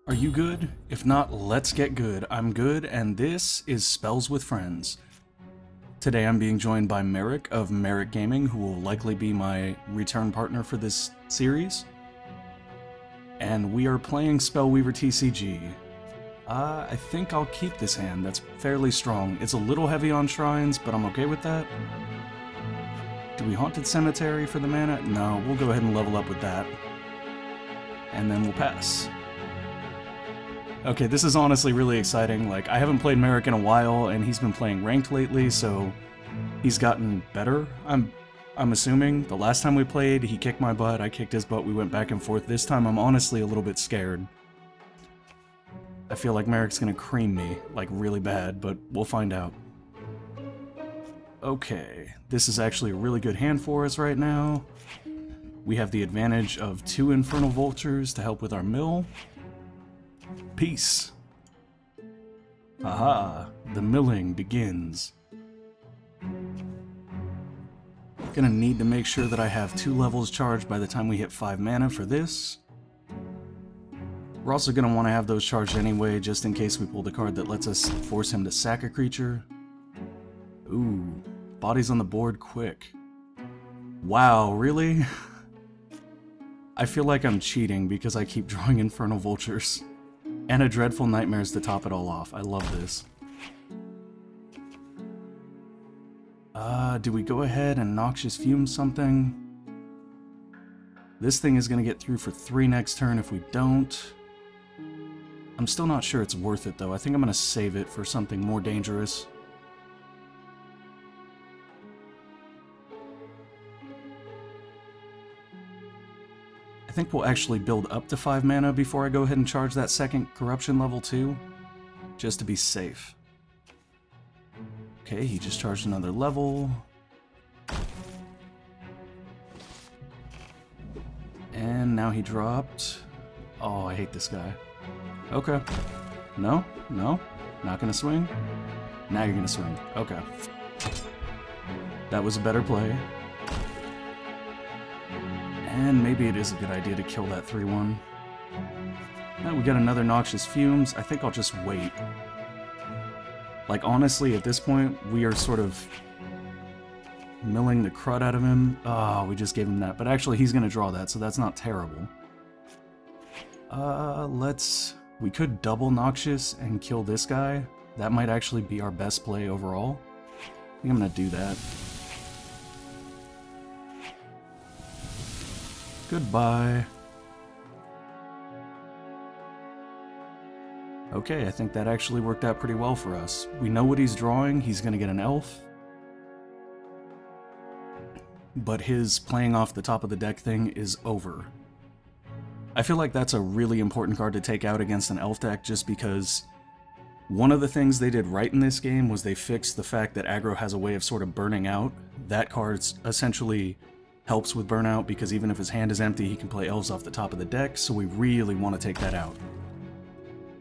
Are you good? If not, let's get good. I'm good, and this is Spells with Friends. Today I'm being joined by Merric of Merric Gaming, who will likely be my return partner for this series. And we are playing Spellweaver TCG. I think I'll keep this hand. That's fairly strong. It's a little heavy on shrines, but I'm okay with that. Do we Haunted Cemetery for the mana? No, we'll go ahead and level up with that. And then we'll pass. Okay, this is honestly really exciting. Like, I haven't played Merric in a while, and he's been playing ranked lately, so he's gotten better. I'm assuming. The last time we played, he kicked my butt, I kicked his butt, we went back and forth. This time, I'm honestly a little bit scared. I feel like Merric's gonna cream me, like, really bad, but we'll find out. Okay, this is actually a really good hand for us right now. We have the advantage of 2 Infernal Vultures to help with our mill. Peace. Aha, the milling begins. Gonna need to make sure that I have 2 levels charged by the time we hit 5 mana for this. We're also gonna want to have those charged anyway, just in case we pull the card that lets us force him to sack a creature. Ooh, bodies on the board quick. Wow, really? I feel like I'm cheating because I keep drawing Infernal Vultures. And a Dreadful Nightmares to top it all off. I love this. Do we go ahead and Noxious Fume something? This thing is going to get through for 3 next turn if we don't. I'm still not sure it's worth it though. I think I'm going to save it for something more dangerous. I think we'll actually build up to 5 mana before I go ahead and charge that second Corruption level 2, just to be safe. Okay, he just charged another level. And now he dropped... Oh, I hate this guy. Okay. No, no, not gonna swing. Now you're gonna swing. Okay. That was a better play. And maybe it is a good idea to kill that 3-1. Now we got another Noxious Fumes. I think I'll just wait. Like, honestly, at this point, we are sort of milling the crud out of him. Oh, we just gave him that. But actually, he's going to draw that, so that's not terrible. We could double Noxious and kill this guy. That might actually be our best play overall. I think I'm going to do that. Goodbye. Okay, I think that actually worked out pretty well for us. We know what he's drawing. He's going to get an elf. But his playing off the top of the deck thing is over. I feel like that's a really important card to take out against an elf deck, just because one of the things they did right in this game was they fixed the fact that aggro has a way of sort of burning out. That card essentially helps with burnout, because even if his hand is empty, he can play elves off the top of the deck, so we really want to take that out.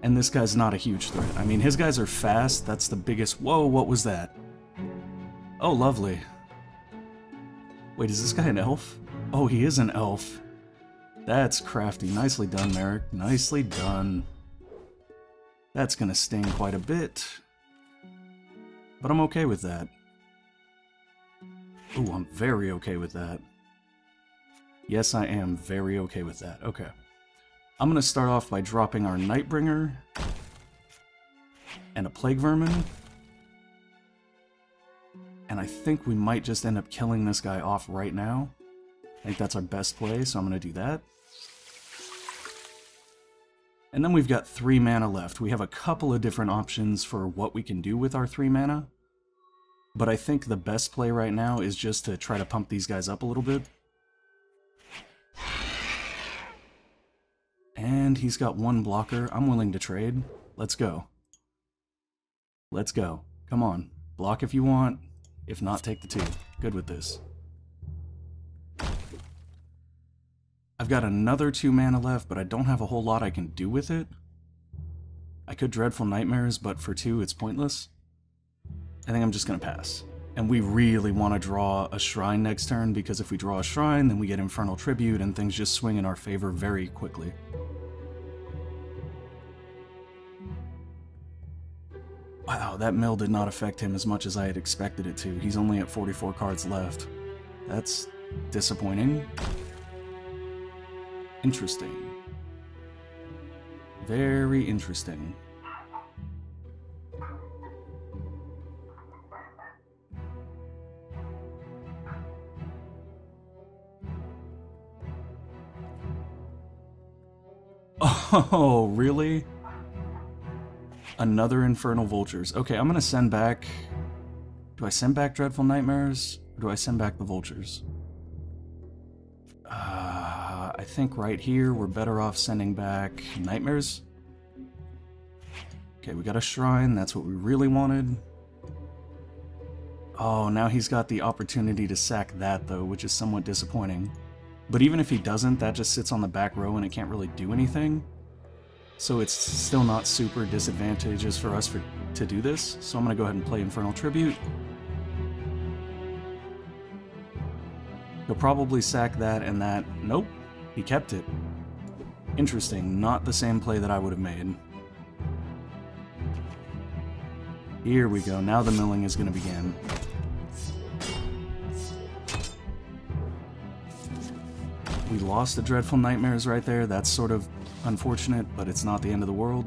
And this guy's not a huge threat. I mean, his guys are fast, that's the biggest... Whoa, what was that? Oh, lovely. Wait, is this guy an elf? Oh, he is an elf. That's crafty. Nicely done, Merric. Nicely done. That's gonna sting quite a bit. But I'm okay with that. Ooh, I'm very okay with that. Yes, I am very okay with that. Okay. I'm going to start off by dropping our Nightbringer and a Plague Vermin. And I think we might just end up killing this guy off right now. I think that's our best play, so I'm going to do that. And then we've got 3 mana left. We have a couple of different options for what we can do with our 3 mana. But I think the best play right now is just to try to pump these guys up a little bit. And he's got 1 blocker. I'm willing to trade. Let's go. Let's go. Come on. Block if you want. If not, take the 2. Good with this. I've got another 2 mana left, but I don't have a whole lot I can do with it. I could Dreadful Nightmares, but for 2 it's pointless. I think I'm just going to pass. And we really want to draw a Shrine next turn, because if we draw a Shrine, then we get Infernal Tribute, and things just swing in our favor very quickly. that mill did not affect him as much as I had expected it to. He's only at 44 cards left. That's disappointing. Interesting. Very interesting. Oh, really? Another Infernal Vultures. Okay, I'm gonna send back... Do I send back Dreadful Nightmares? Or do I send back the Vultures? I think right here we're better off sending back Nightmares. Okay, we got a Shrine. That's what we really wanted. Oh, now he's got the opportunity to sack that, though, which is somewhat disappointing. But even if he doesn't, that just sits on the back row and it can't really do anything. So it's still not super disadvantageous for us to do this. So I'm going to go ahead and play Infernal Tribute. He'll probably sack that and that. Nope, he kept it. Interesting, not the same play that I would have made. Here we go, now the milling is going to begin. We lost the Dreadful Nightmares right there. That's sort of unfortunate, but it's not the end of the world.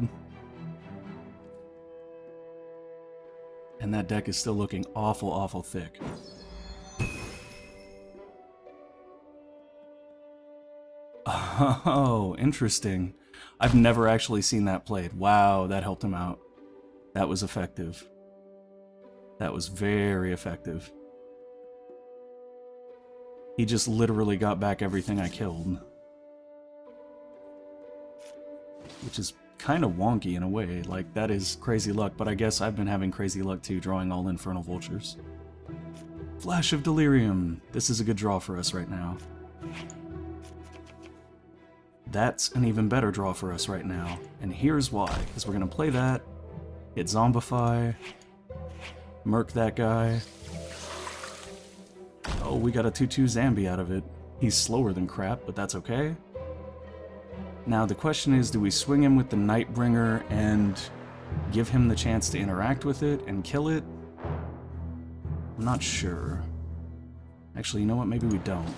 And that deck is still looking awful, awful thick. Oh, interesting. I've never actually seen that played. Wow, that helped him out. That was effective. That was very effective. He just literally got back everything I killed. Which is kind of wonky in a way. Like, that is crazy luck, but I guess I've been having crazy luck too, drawing all Infernal Vultures. Flash of Delirium. This is a good draw for us right now. That's an even better draw for us right now. And here's why. Because we're going to play that, hit Zombify, murk that guy. Oh, we got a 2/2 Zambi out of it. He's slower than crap, but that's okay. Now the question is, do we swing him with the Nightbringer and give him the chance to interact with it and kill it? I'm not sure. Actually, you know what? Maybe we don't.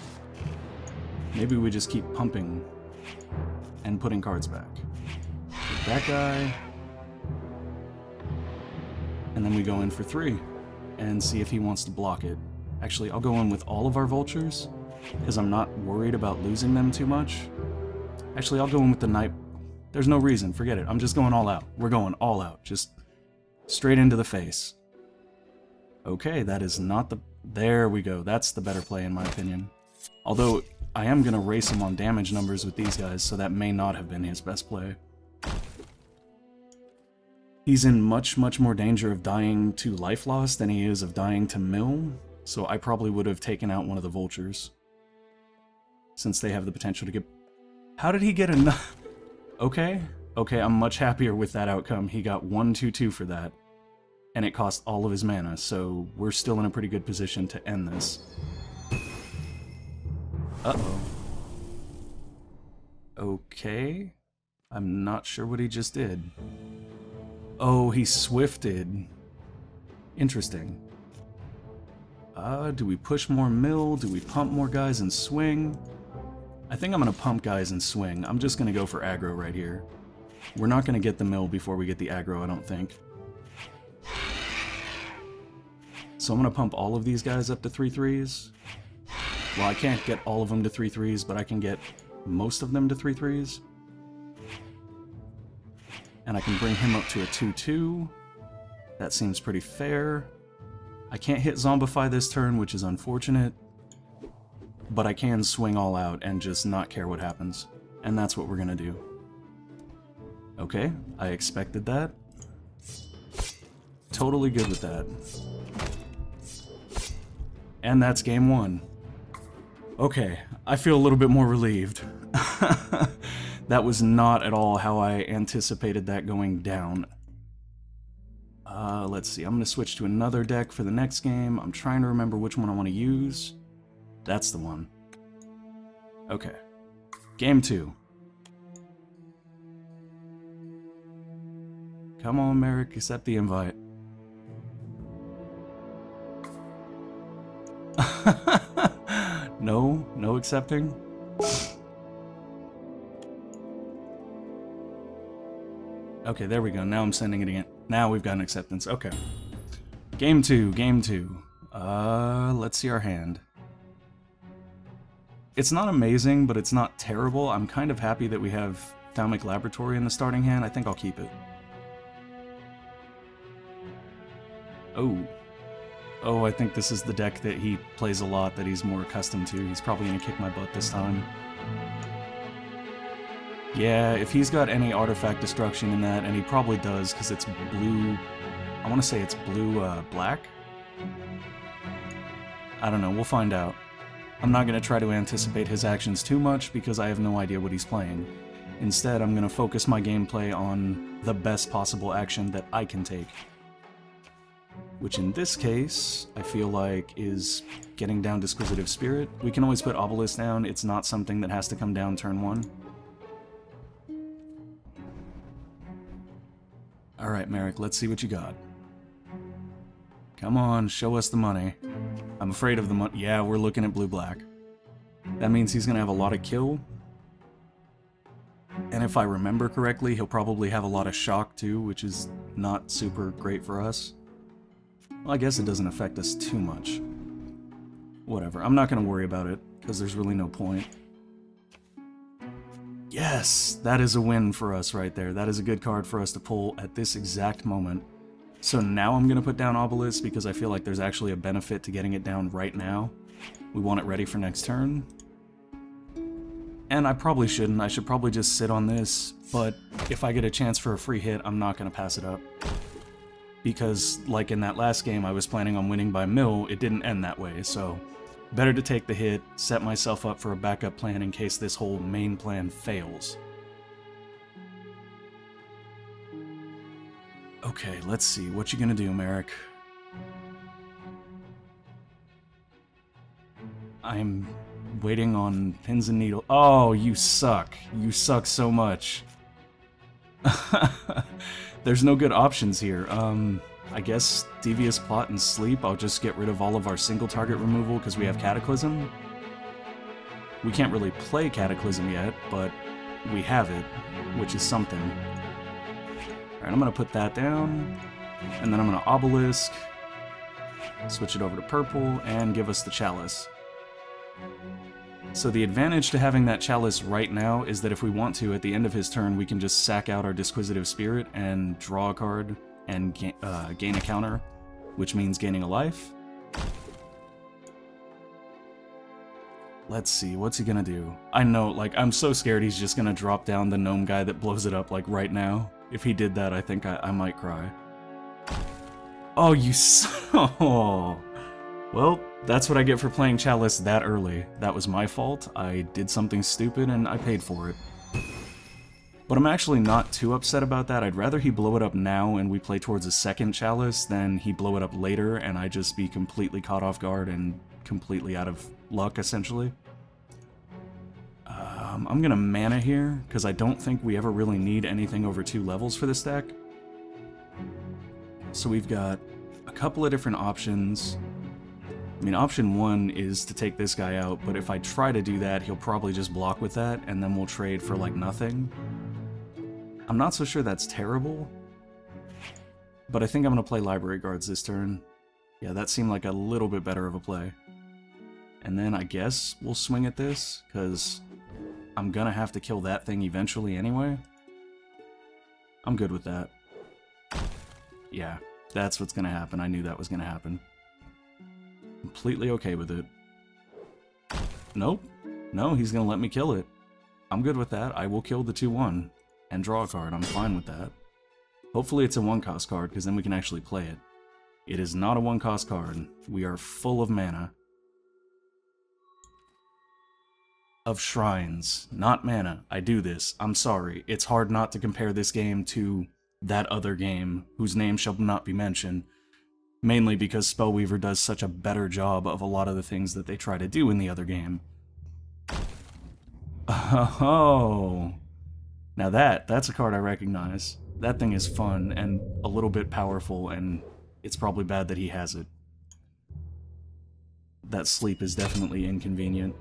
Maybe we just keep pumping and putting cards back. Get that guy. And then we go in for 3 and see if he wants to block it. Actually, I'll go in with all of our Vultures because I'm not worried about losing them too much. Actually, I'll go in with the Night. There's no reason, forget it. I'm just going all out. We're going all out. Just straight into the face. Okay, that is not the... There we go. That's the better play in my opinion. Although, I am going to race him on damage numbers with these guys, so that may not have been his best play. He's in much, much more danger of dying to life loss than he is of dying to mill, so I probably would have taken out one of the Vultures. Since they have the potential to get... How did he get enough? Okay, I'm much happier with that outcome. He got 1/2/2 for that, and it cost all of his mana, so we're still in a pretty good position to end this. Uh-oh. Okay. I'm not sure what he just did. Oh, he swifted. Interesting. Do we push more mill? Do we pump more guys and swing? I think I'm gonna pump guys and swing. I'm just gonna go for aggro right here. We're not gonna get the mill before we get the aggro, I don't think. So I'm gonna pump all of these guys up to 3/3s. Well, I can't get all of them to 3/3s, but I can get most of them to 3/3s. And I can bring him up to a 2/2. That seems pretty fair. I can't hit Zombify this turn, which is unfortunate. But I can swing all out and just not care what happens. And that's what we're gonna do. Okay, I expected that. Totally good with that. And that's game 1. Okay, I feel a little bit more relieved. That was not at all how I anticipated that going down. Let's see, I'm going to switch to another deck for the next game. I'm trying to remember which one I want to use. That's the one. Okay. Game 2. Come on, Merric, accept the invite. accepting. Okay, there we go. Now I'm sending it again. Now we've got an acceptance. Okay. Game 2, game 2. Let's see our hand. It's not amazing, but it's not terrible. I'm kind of happy that we have Thalmic Laboratory in the starting hand. I think I'll keep it. Oh. Oh, I think this is the deck that he plays a lot, that he's more accustomed to. He's probably gonna kick my butt this time. Yeah, if he's got any artifact destruction in that, and he probably does, because it's blue... I want to say it's blue-black? I don't know, we'll find out. I'm not going to try to anticipate his actions too much, because I have no idea what he's playing. Instead, I'm going to focus my gameplay on the best possible action that I can take. Which in this case, I feel like is getting down Disquisitive Spirit. We can always put Obelisk down, it's not something that has to come down turn 1. Alright, Merric, let's see what you got. Come on, show us the money. I'm afraid of the money. Yeah, we're looking at blue-black. That means he's gonna have a lot of kill. And if I remember correctly, he'll probably have a lot of shock too, which is not super great for us. Well, I guess it doesn't affect us too much. Whatever, I'm not gonna worry about it, because there's really no point. Yes! That is a win for us right there. That is a good card for us to pull at this exact moment. So now I'm going to put down Obelisk because I feel like there's actually a benefit to getting it down right now. We want it ready for next turn. And I probably shouldn't. I should probably just sit on this, but if I get a chance for a free hit, I'm not going to pass it up. Because, like in that last game, I was planning on winning by mill, it didn't end that way, so... Better to take the hit, set myself up for a backup plan in case this whole main plan fails. Okay, let's see. What you gonna do, Merric? I'm waiting on pins and needles. Oh, you suck. You suck so much. There's no good options here. I guess Devious Plot and Sleep, I'll just get rid of all of our single target removal because we have Cataclysm. We can't really play Cataclysm yet, but we have it, which is something. Alright, I'm going to put that down, and then I'm going to Obelisk, switch it over to purple, and give us the Chalice. So the advantage to having that Chalice right now is that if we want to, at the end of his turn, we can just sack out our Disquisitive Spirit and draw a card, and gain a counter, which means gaining a life. Let's see, what's he gonna do? I know, like, I'm so scared he's just gonna drop down the gnome guy that blows it up, like, right now. If he did that, I think I might cry. Oh, you so. Well, that's what I get for playing Chalice that early. That was my fault. I did something stupid and I paid for it. But I'm actually not too upset about that. I'd rather he blow it up now and we play towards a second Chalice than he blow it up later and I just be completely caught off guard and completely out of luck, essentially. I'm gonna mana here, because I don't think we ever really need anything over 2 levels for this deck. So we've got a couple of different options. I mean, option 1 is to take this guy out, but if I try to do that, he'll probably just block with that, and then we'll trade for, like, nothing. I'm not so sure that's terrible, but I think I'm going to play Library Guards this turn. Yeah, that seemed like a little bit better of a play. And then I guess we'll swing at this, because I'm going to have to kill that thing eventually anyway. I'm good with that. Yeah, that's what's going to happen. I knew that was going to happen. Completely okay with it. Nope. No, he's going to let me kill it. I'm good with that. I will kill the 2/1 and draw a card. I'm fine with that. Hopefully it's a 1-cost card, because then we can actually play it. It is not a 1-cost card. We are full of mana. Of shrines, not mana. I do this. I'm sorry. It's hard not to compare this game to that other game, whose name shall not be mentioned. Mainly because Spellweaver does such a better job of a lot of the things that they try to do in the other game. Oh! Now that's a card I recognize. That thing is fun and a little bit powerful, and it's probably bad that he has it. That sleep is definitely inconvenient.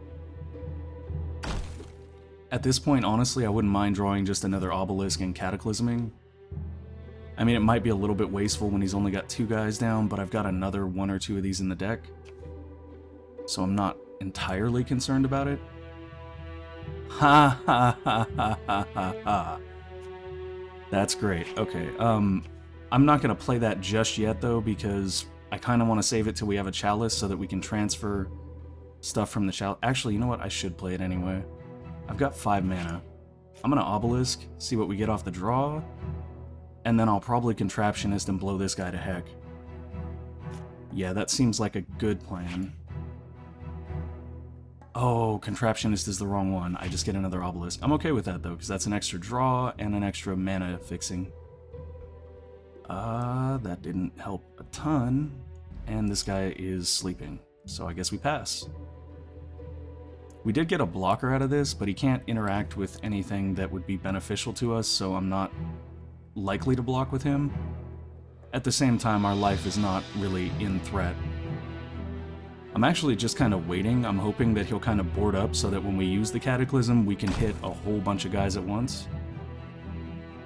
At this point, honestly, I wouldn't mind drawing just another Obelisk and Cataclysming. I mean, it might be a little bit wasteful when he's only got 2 guys down, but I've got another 1 or 2 of these in the deck. So I'm not entirely concerned about it. Ha ha ha ha ha ha ha. That's great. Okay, I'm not going to play that just yet, though, because I kind of want to save it till we have a Chalice so that we can transfer stuff from the Chalice. Actually, you know what? I should play it anyway. I've got 5 mana. I'm going to Obelisk, see what we get off the draw, and then I'll probably Contraptionist and blow this guy to heck. Yeah, that seems like a good plan. Oh, Contraptionist is the wrong one. I just get another Obelisk. I'm okay with that, though, because that's an extra draw and an extra mana fixing. That didn't help a ton. And this guy is sleeping, so I guess we pass. We did get a blocker out of this, but he can't interact with anything that would be beneficial to us, so I'm not likely to block with him. At the same time, our life is not really in threat. I'm actually just kind of waiting. I'm hoping that he'll kind of board up so that when we use the Cataclysm, we can hit a whole bunch of guys at once.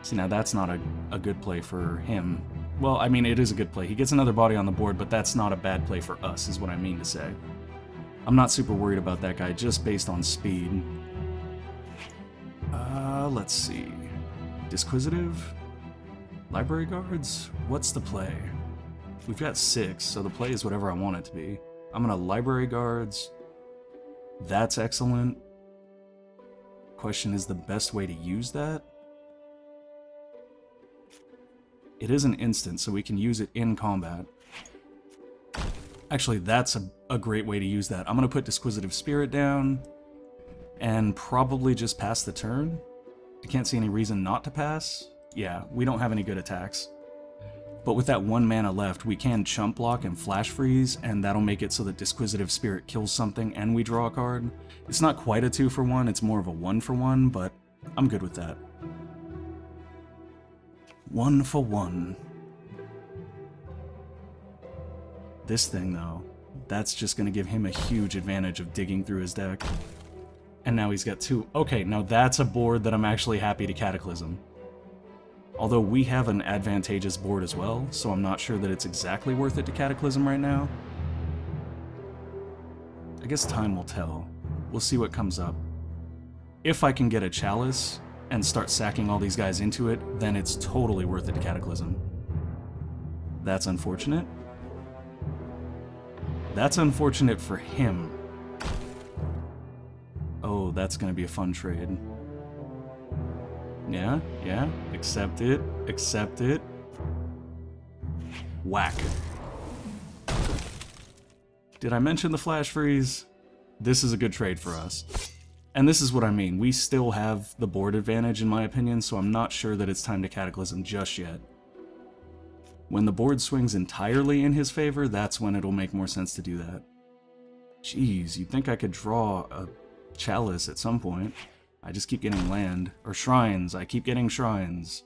See, now that's not a good play for him. Well, I mean, it is a good play. He gets another body on the board, but that's not a bad play for us, is what I mean to say. I'm not super worried about that guy, just based on speed. Let's see. Disquisitive? Library Guards? What's the play? We've got 6, so the play is whatever I want it to be. I'm gonna Library Guards. That's excellent. Question is the best way to use that? It is an instant, so we can use it in combat. Actually, that's a great way to use that. I'm going to put Disquisitive Spirit down and probably just pass the turn. I can't see any reason not to pass. Yeah, we don't have any good attacks. But with that 1 mana left, we can Chump Block and Flash Freeze, and that'll make it so that Disquisitive Spirit kills something and we draw a card. It's not quite a 2-for-1, it's more of a 1-for-1, but I'm good with that. 1-for-1. This thing, though, that's just going to give him a huge advantage of digging through his deck. And now he's got 2. Okay, now that's a board that I'm actually happy to Cataclysm. Although we have an advantageous board as well, so I'm not sure that it's exactly worth it to Cataclysm right now. I guess time will tell. We'll see what comes up. If I can get a Chalice and start sacking all these guys into it, then it's totally worth it to Cataclysm. That's unfortunate. That's unfortunate for him. Oh, that's gonna be a fun trade. Yeah, accept it, accept it. Whack. Did I mention the Flash Freeze? This is a good trade for us. And this is what I mean, we still have the board advantage in my opinion, so I'm not sure that it's time to Cataclysm just yet. When the board swings entirely in his favor, that's when it'll make more sense to do that. Jeez, you'd think I could draw a Chalice at some point. I just keep getting land. Or shrines, I keep getting shrines.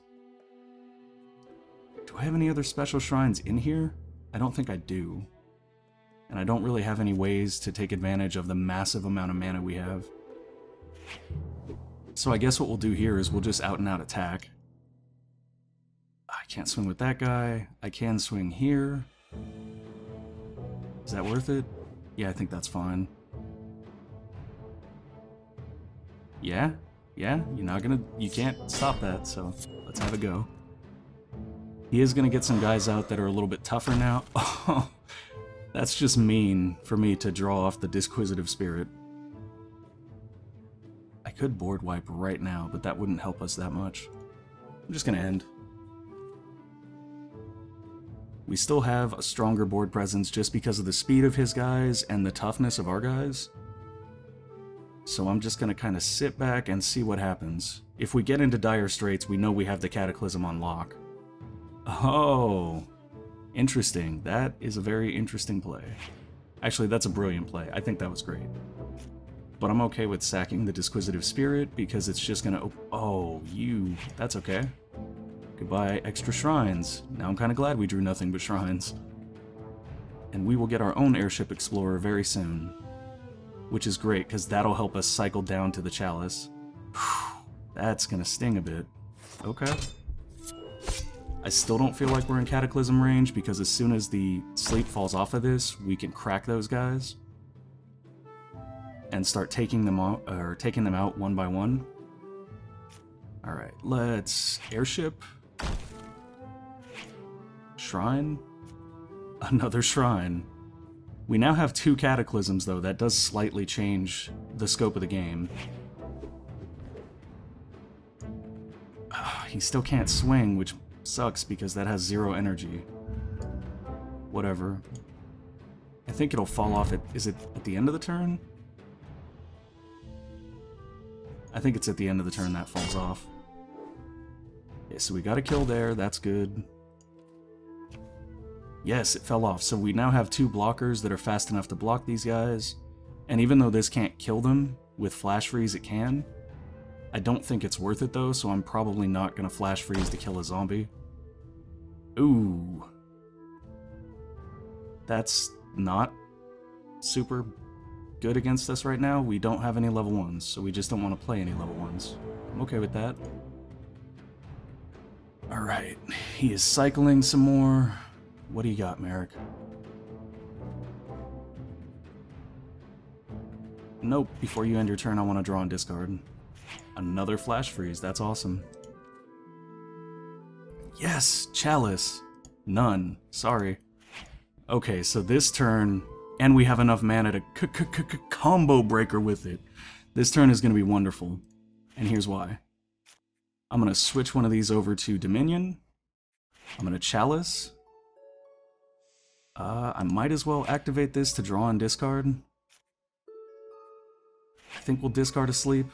Do I have any other special shrines in here? I don't think I do. And I don't really have any ways to take advantage of the massive amount of mana we have. So I guess what we'll do here is we'll just out and out attack. I can't swing with that guy. I can swing here. Is that worth it? Yeah, I think that's fine. Yeah, you can't stop that, so let's have a go. He is gonna get some guys out that are a little bit tougher now. Oh, that's just mean for me to draw off the Disquisitive Spirit. I could board wipe right now, but that wouldn't help us that much. I'm just gonna end. We still have a stronger board presence just because of the speed of his guys and the toughness of our guys. So I'm just going to kind of sit back and see what happens. If we get into dire straits, we know we have the Cataclysm on lock. Oh, interesting. That is a very interesting play. Actually, that's a brilliant play. I think that was great. But I'm okay with sacking the Disquisitive Spirit because it's just going to... Oh, that's okay. Goodbye, extra shrines. Now I'm kind of glad we drew nothing but shrines. And we will get our own Airship Explorer very soon. Which is great, because that'll help us cycle down to the Chalice. That's gonna sting a bit. Okay. I still don't feel like we're in Cataclysm range, because as soon as the sleep falls off of this, we can crack those guys and start taking them out one by one. Alright, let's airship. Shrine. Another shrine. We now have 2 Cataclysms, though. That does slightly change the scope of the game. He still can't swing, which sucks because that has 0 energy. Whatever. I think it'll fall off at... Is it at the end of the turn? I think it's at the end of the turn that falls off. Okay, so we got a kill there. That's good. Yes, it fell off. So we now have 2 blockers that are fast enough to block these guys. And even though this can't kill them, with Flash Freeze it can. I don't think it's worth it though, so I'm probably not going to Flash Freeze to kill a zombie. Ooh. That's not super good against us right now. We don't have any level 1s, so we just don't want to play any level 1s. I'm okay with that. Alright, he is cycling some more. What do you got, Merric? Nope, before you end your turn I want to draw and discard. Another Flash Freeze, that's awesome. Yes, Chalice. None, sorry. Okay, so this turn, and we have enough mana to combo breaker with it. This turn is going to be wonderful, and here's why. I'm going to switch one of these over to Dominion. I'm going to Chalice. I might as well activate this to draw and discard. I think we'll discard Asleep.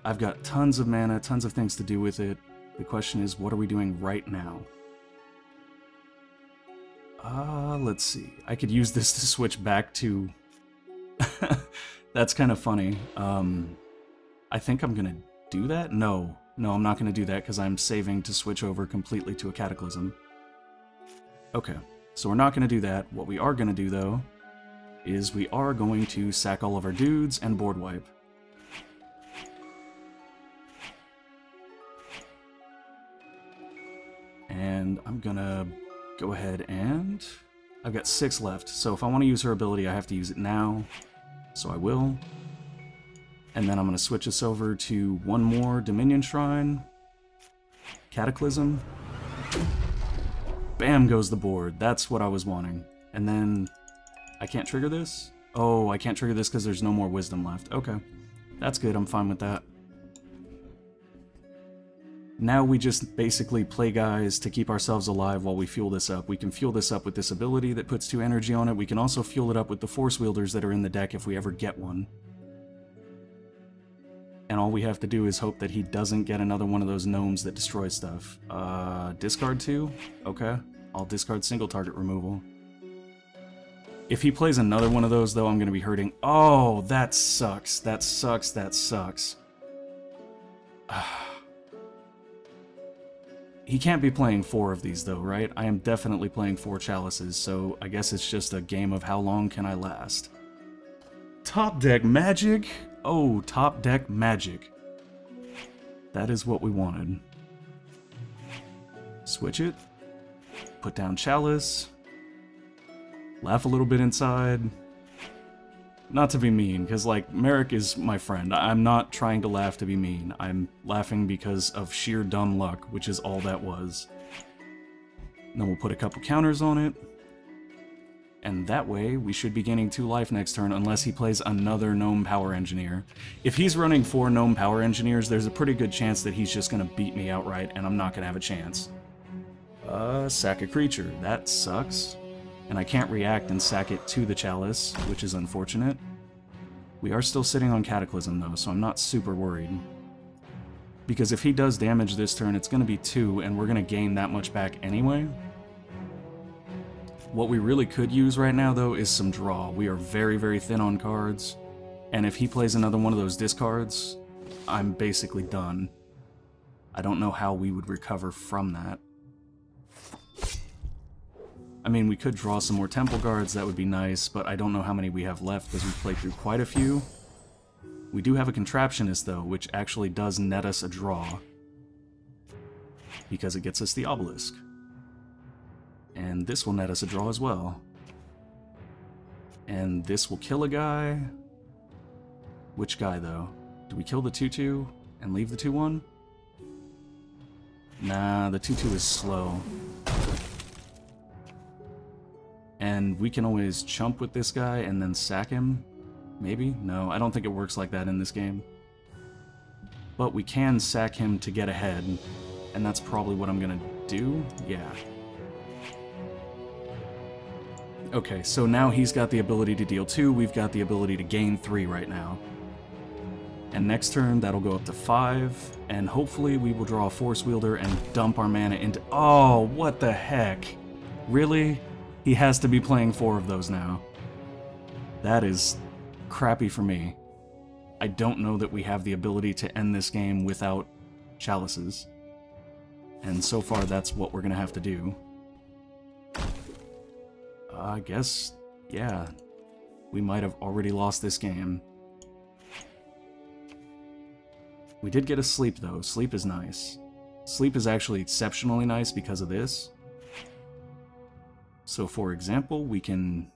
I've got tons of mana, tons of things to do with it. The question is, what are we doing right now? Let's see. I could use this to switch back to... That's kind of funny. I think I'm gonna do that? No, I'm not gonna do that because I'm saving to switch over completely to a Cataclysm. Okay, so we're not gonna do that. What we are gonna do, though, is we are going to sack all of our dudes and board wipe. And I'm gonna go ahead and... I've got 6 left, so if I want to use her ability, I have to use it now. So I will. And then I'm going to switch us over to one more Dominion Shrine. Cataclysm. Bam goes the board. That's what I was wanting. And then... I can't trigger this? Oh, I can't trigger this because there's no more wisdom left. Okay. That's good, I'm fine with that. Now we just basically play guys to keep ourselves alive while we fuel this up. We can fuel this up with this ability that puts 2 energy on it. We can also fuel it up with the Force Wielders that are in the deck if we ever get one. And all we have to do is hope that he doesn't get another one of those gnomes that destroy stuff. Discard 2? Okay. I'll discard single target removal. If he plays another one of those, though, I'm going to be hurting. Oh, that sucks. That sucks. That sucks. He can't be playing 4 of these, though, right? I am definitely playing 4 Chalices, so I guess it's just a game of how long can I last. Top deck magic? Oh, top deck magic. That is what we wanted. Switch it. Put down Chalice. Laugh a little bit inside. Not to be mean, because, like, Merric is my friend. I'm not trying to laugh to be mean. I'm laughing because of sheer dumb luck, which is all that was. And then we'll put a couple counters on it. And that way, we should be gaining 2 life next turn, unless he plays another Gnome Power Engineer. If he's running 4 Gnome Power Engineers, there's a pretty good chance that he's just gonna beat me outright, and I'm not gonna have a chance. Sack a creature. That sucks. And I can't react and sack it to the Chalice, which is unfortunate. We are still sitting on Cataclysm, though, so I'm not super worried. Because if he does damage this turn, it's going to be 2, and we're going to gain that much back anyway. What we really could use right now, though, is some draw. We are very, very thin on cards, and if he plays another one of those discards, I'm basically done. I don't know how we would recover from that. I mean, we could draw some more Temple Guards, that would be nice, but I don't know how many we have left because we've played through quite a few. We do have a Contraptionist, though, which actually does net us a draw. Because it gets us the Obelisk. And this will net us a draw as well. And this will kill a guy. Which guy, though? Do we kill the 2-2 and leave the 2-1? Nah, the 2-2 is slow. And we can always chump with this guy and then sack him. Maybe? No, I don't think it works like that in this game. But we can sack him to get ahead. And that's probably what I'm gonna do. Yeah. Okay, so now he's got the ability to deal 2, we've got the ability to gain 3 right now. And next turn, that'll go up to 5, and hopefully we will draw a Force Wielder and dump our mana into... Oh, what the heck? Really? He has to be playing 4 of those now. That is crappy for me. I don't know that we have the ability to end this game without Chalices. And so far, that's what we're gonna have to do. I guess, yeah, we might have already lost this game. We did get a sleep, though. Sleep is nice. Sleep is actually exceptionally nice because of this. So, for example, we can...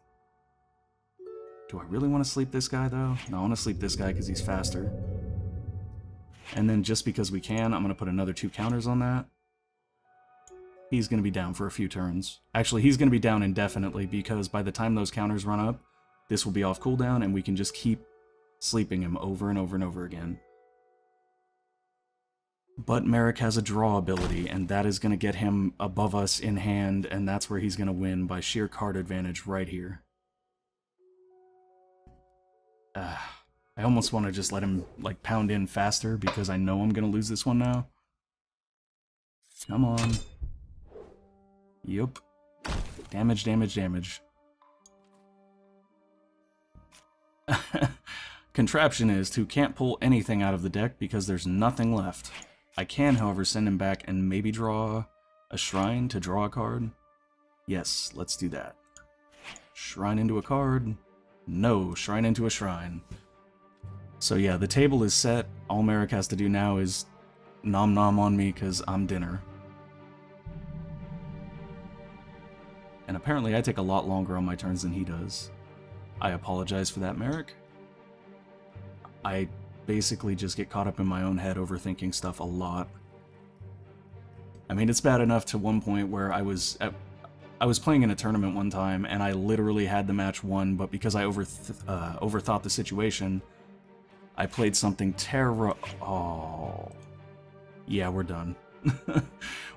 Do I really want to sleep this guy, though? No, I want to sleep this guy because he's faster. And then just because we can, I'm going to put another 2 counters on that. He's going to be down for a few turns. Actually, he's going to be down indefinitely because by the time those counters run up, this will be off cooldown and we can just keep sleeping him over and over and over again. But Merric has a draw ability, and that is going to get him above us in hand, and that's where he's going to win by sheer card advantage right here. I almost want to just let him, like, pound in faster because I know I'm going to lose this one now. Come on. Yup. Damage, damage, damage. Contraptionist, who can't pull anything out of the deck because there's nothing left. I can, however, send him back and maybe draw a shrine to draw a card. Yes, let's do that. Shrine into a card. No, shrine into a shrine. So yeah, the table is set. All Merric has to do now is nom nom on me because I'm dinner. And apparently I take a lot longer on my turns than he does. I apologize for that, Merric. I basically just get caught up in my own head overthinking stuff a lot. I mean, it's bad enough to one point where I was playing in a tournament one time and I literally had the match won, but because I overthought the situation, I played something terrible. Oh. Yeah, we're done.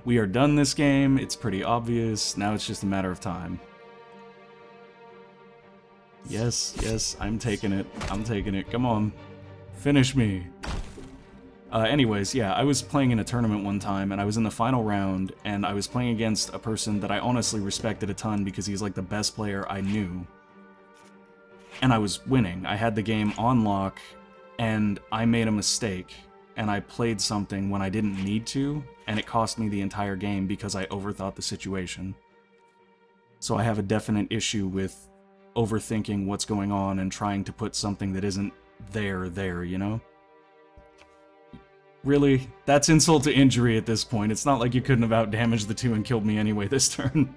We are done this game. It's pretty obvious. Now it's just a matter of time. Yes, yes, I'm taking it. I'm taking it. Come on. Finish me. Anyways, yeah, I was playing in a tournament one time, and I was in the final round, and I was playing against a person that I honestly respected a ton because he's like the best player I knew. And I was winning. I had the game on lock, and I made a mistake, and I played something when I didn't need to, and it cost me the entire game because I overthought the situation. So I have a definite issue with overthinking what's going on and trying to put something that isn't there, you know? Really? That's insult to injury at this point. It's not like you couldn't have outdamaged the 2 and killed me anyway this turn.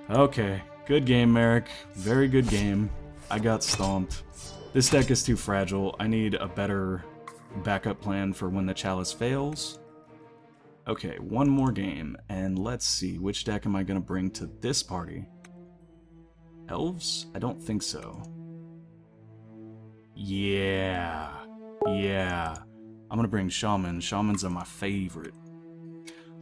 Okay. Good game, Merric. Very good game. I got stomped. This deck is too fragile. I need a better backup plan for when the Chalice fails. Okay, one more game, and let's see, which deck am I going to bring to this party? Elves? I don't think so. Yeah. I'm gonna bring Shaman. Shamans are my favorite.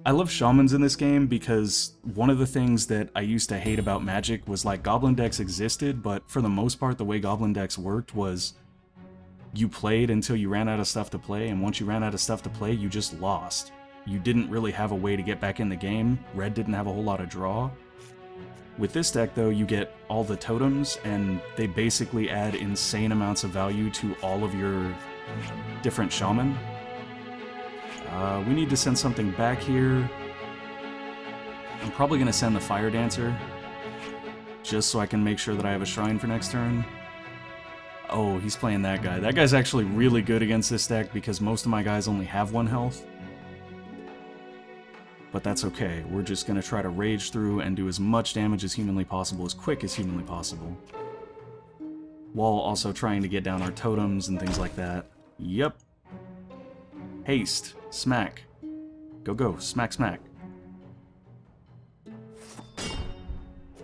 I love Shamans in this game because one of the things that I used to hate about Magic was like Goblin decks existed, but for the most part the way Goblin decks worked was you played until you ran out of stuff to play, and once you ran out of stuff to play, you just lost. You didn't really have a way to get back in the game. Red didn't have a whole lot of draw. With this deck, though, you get all the totems, and they basically add insane amounts of value to all of your different shaman. We need to send something back here. I'm probably going to send the Fire Dancer, just so I can make sure that I have a shrine for next turn. Oh, he's playing that guy. That guy's actually really good against this deck because most of my guys only have 1 health. But that's okay. We're just going to try to rage through and do as much damage as humanly possible, as quick as humanly possible. While also trying to get down our totems and things like that. Yep. Haste. Smack. Go, go. Smack, smack.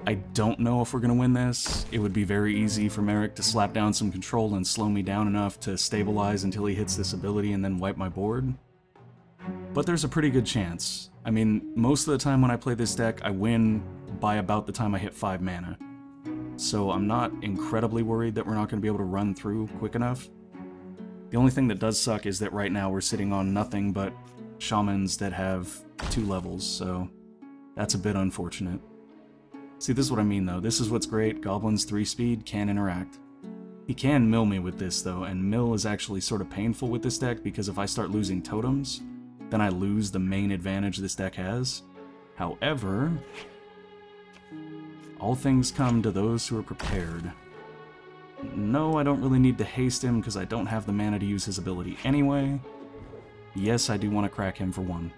I don't know if we're going to win this. It would be very easy for Merric to slap down some control and slow me down enough to stabilize until he hits this ability and then wipe my board. But there's a pretty good chance. I mean, most of the time when I play this deck, I win by about the time I hit 5 mana. So I'm not incredibly worried that we're not going to be able to run through quick enough. The only thing that does suck is that right now we're sitting on nothing but shamans that have 2 levels, so that's a bit unfortunate. See, this is what I mean, though. This is what's great. Goblin's 3 speed can interact. He can mill me with this, though, and mill is actually sort of painful with this deck because if I start losing totems, then I lose the main advantage this deck has. However, all things come to those who are prepared. No, I don't really need to haste him because I don't have the mana to use his ability anyway. Yes, I do want to crack him for 1.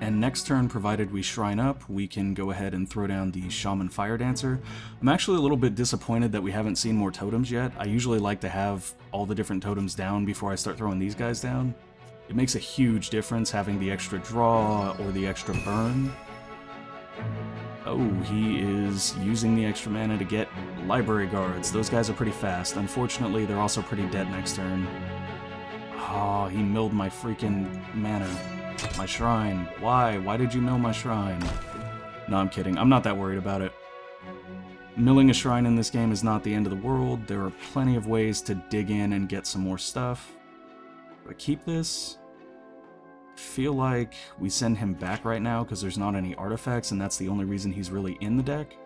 And next turn, provided we shrine up, we can go ahead and throw down the Shaman Fire Dancer. I'm actually a little bit disappointed that we haven't seen more totems yet. I usually like to have all the different totems down before I start throwing these guys down. It makes a huge difference having the extra draw or the extra burn. Oh, he is using the extra mana to get Library Guards. Those guys are pretty fast. Unfortunately, they're also pretty dead next turn. Oh, he milled my freaking mana. My shrine. Why? Why did you mill my shrine? No, I'm kidding. I'm not that worried about it. Milling a shrine in this game is not the end of the world. There are plenty of ways to dig in and get some more stuff. Do I keep this? I feel like we send him back right now because there's not any artifacts and that's the only reason he's really in the deck.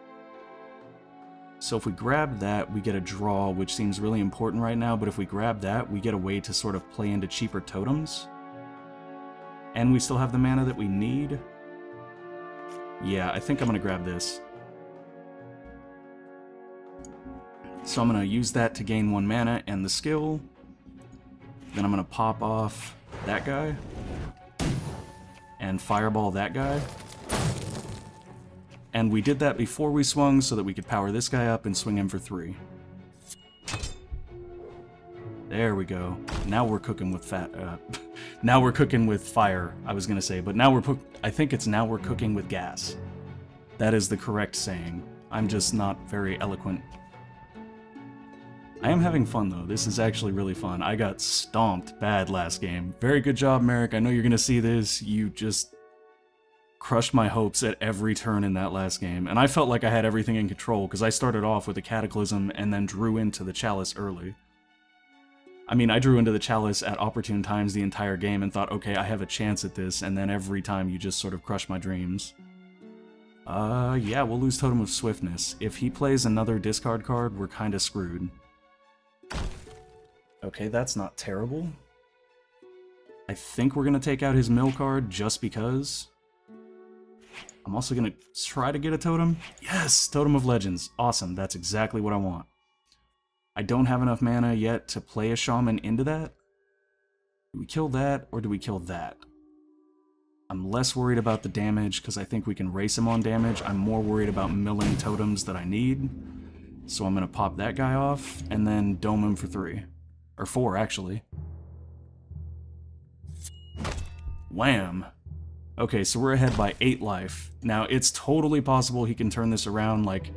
So if we grab that, we get a draw, which seems really important right now, but if we grab that, we get a way to sort of play into cheaper totems. And we still have the mana that we need. Yeah, I think I'm going to grab this. So I'm going to use that to gain 1 mana and the skill. Then I'm going to pop off that guy. And fireball that guy. And we did that before we swung so that we could power this guy up and swing him for 3. There we go. Now we're cooking with now we're cooking with fire, I was gonna say, but now I think it's now we're cooking with gas. That is the correct saying. I'm just not very eloquent. I am having fun, though. This is actually really fun. I got stomped bad last game. Very good job, Merric. I know you're gonna see this. You just crushed my hopes at every turn in that last game. And I felt like I had everything in control, because I started off with a Cataclysm and then drew into the Chalice early. I mean, I drew into the Chalice at opportune times the entire game and thought, okay, I have a chance at this, and then every time you just sort of crush my dreams. Yeah, we'll lose Totem of Swiftness. If he plays another discard card, we're kinda screwed. Okay, that's not terrible. I think we're gonna take out his mill card just because. I'm also gonna try to get a totem. Yes! Totem of Legends. Awesome, that's exactly what I want. I don't have enough mana yet to play a shaman into that. Do we kill that, or do we kill that? I'm less worried about the damage, because I think we can race him on damage. I'm more worried about milling totems that I need. So I'm gonna pop that guy off, and then dome him for 3. Or 4, actually. Wham! Okay, so we're ahead by 8 life. Now, it's totally possible he can turn this around, like...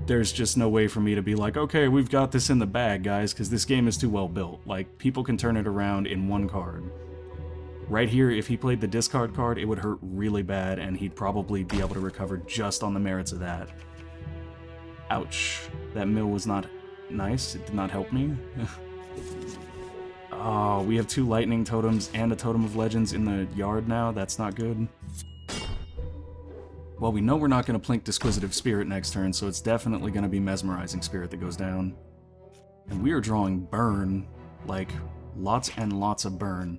There's just no way for me to be like, okay, we've got this in the bag, guys, because this game is too well built. Like, people can turn it around in 1 card. Right here, if he played the discard card, it would hurt really bad, and he'd probably be able to recover just on the merits of that. Ouch. That mill was not nice. It did not help me. Oh, we have 2 lightning totems and a Totem of Legends in the yard now. That's not good. Well, we know we're not going to plink Disquisitive Spirit next turn, so it's definitely going to be Mesmerizing Spirit that goes down. And we are drawing burn. Like, lots and lots of burn.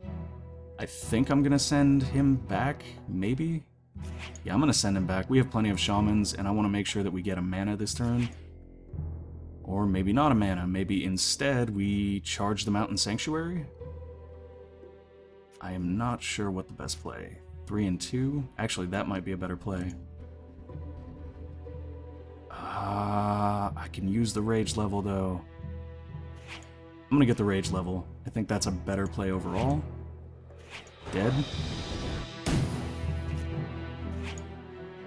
I think I'm going to send him back, maybe? Yeah, I'm gonna send him back. We have plenty of shamans, and I want to make sure that we get a mana this turn. Or maybe not a mana. Maybe instead we charge the Mountain Sanctuary? I am not sure what the best play. 3 and 2? Actually, that might be a better play. I can use the rage level, though. I'm gonna get the rage level. I think that's a better play overall. Dead.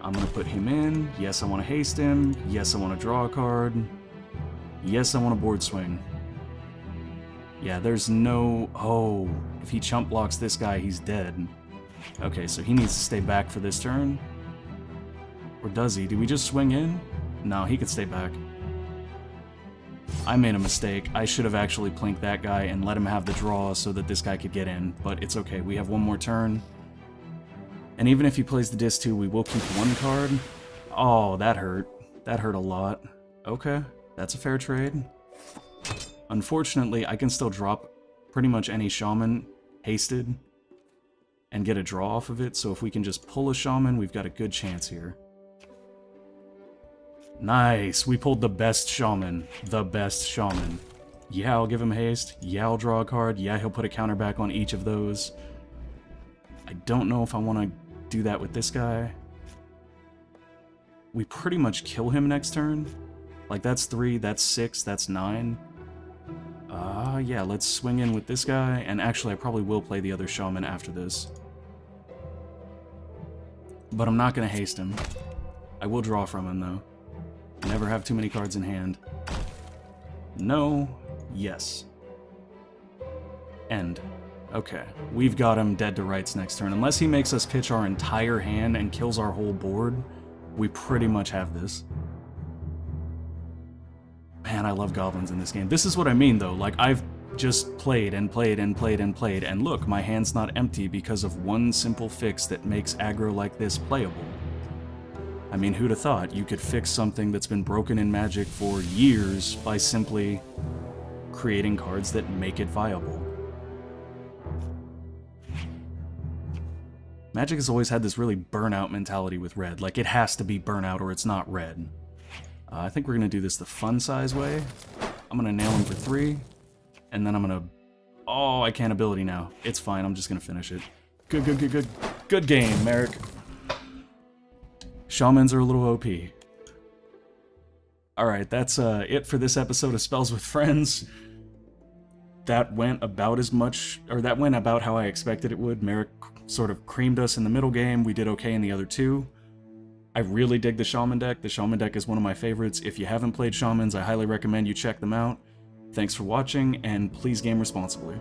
I'm gonna put him in. Yes, I want to haste him. Yes, I want to draw a card. Yes, I want to board swing. Yeah, there's no... Oh, if he chump blocks this guy, he's dead. Okay, so he needs to stay back for this turn. Or does he? Do we just swing in? No, he could stay back. I made a mistake. I should have actually plinked that guy and let him have the draw so that this guy could get in. But it's okay, we have one more turn. And even if he plays the disc 2, we will keep one card. Oh, that hurt. That hurt a lot. Okay, that's a fair trade. Unfortunately, I can still drop pretty much any shaman hasted and get a draw off of it, so if we can just pull a shaman, we've got a good chance here. Nice! We pulled the best shaman. The best shaman. Yeah, I'll give him haste. Yeah, I'll draw a card. Yeah, he'll put a counter back on each of those. I don't know if I want to do that with this guy. We pretty much kill him next turn. Like, that's 3, that's 6, that's 9. Yeah, let's swing in with this guy, and actually I probably will play the other shaman after this. But I'm not going to haste him. I will draw from him, though. Never have too many cards in hand. No. Yes. End. Okay. We've got him dead to rights next turn. Unless he makes us pitch our entire hand and kills our whole board, we pretty much have this. Man, I love goblins in this game. This is what I mean, though. Like, I've just played and played and played and played, and look, my hand's not empty because of one simple fix that makes aggro like this playable. I mean, who'd have thought you could fix something that's been broken in Magic for years by simply creating cards that make it viable? Magic has always had this really burnout mentality with red. Like, it has to be burnout or it's not red. I think we're going to do this the fun size way. I'm going to nail him for 3, and then I'm going to... Oh, I can't ability now. It's fine, I'm just going to finish it. Good, good, good, good. Good game, Merric. Shamans are a little OP. Alright, that's it for this episode of Spells with Friends. That went about as much... Or that went about how I expected it would. Merric sort of creamed us in the middle game. We did okay in the other 2. I really dig the Shaman deck. The Shaman deck is one of my favorites. If you haven't played Shamans, I highly recommend you check them out. Thanks for watching, and please game responsibly.